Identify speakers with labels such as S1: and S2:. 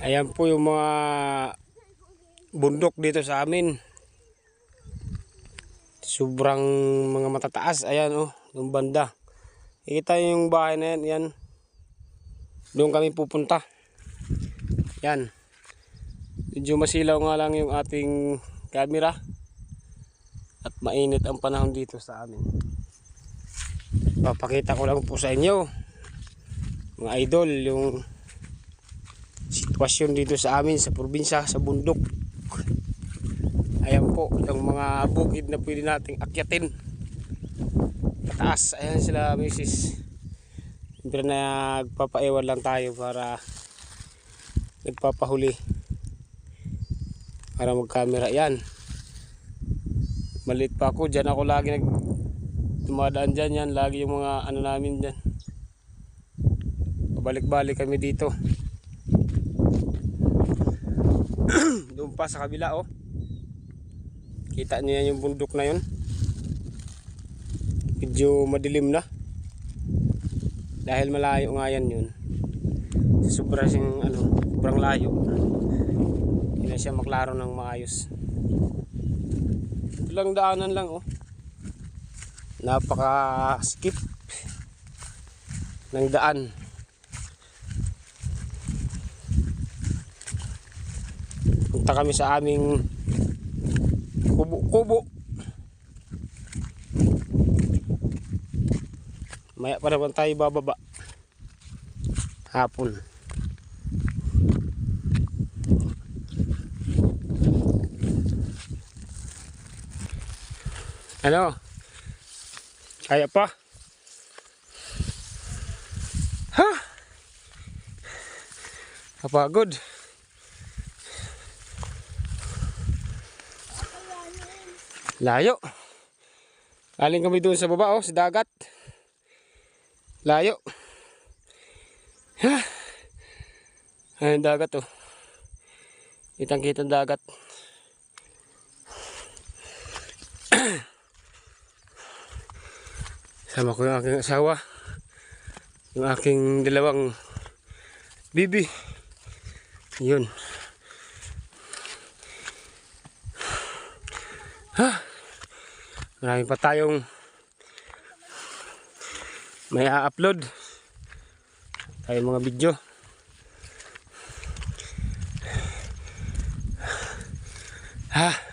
S1: Ayan po yung mga bundok dito sa amin. Sobrang mga matataas. Ayan yung banda. Kita yung bahay na yan. Yan. Doon kami pupunta. Yan. Medyo masilaw nga lang yung ating camera. At mainit ang panahon dito sa amin. Papakita ko lang po sa inyo, mga idol, yung sitwasyon dito sa amin sa probinsya, sa bundok. Ayan po yung mga bukid na pwede nating akyatin pataas. Ayan sila, misis. Siyempre nagpapaiwan lang tayo para nagpapahuli para mag camera. Yan, maliit pa ako, dyan ako lagi dumadaan dyan. Yan lagi yung mga ano namin dyan, pabalik-balik kami dito. Doon pa sa kabila kita niyo yan yung bundok na yun. Medyo madilim na dahil malayo nga yan yun. Sobrang layo, hindi na siya maklaro ng maayos. Ito lang daanan lang napaka skip ng daan. Punta kami sa aming kubo. Maya pa naman tayo bababa hapon. Ano? Kaya pa? Ha? Kapagod. Layo. Galing kami doon sa baba sa dagat. Layo. Ha? Ayun dagat Kitang-kitang dagat. Sama ko yung aking asawa, yung aking dalawang bibi. Yun. Marami pa tayong may a-upload tayong mga video. Ha?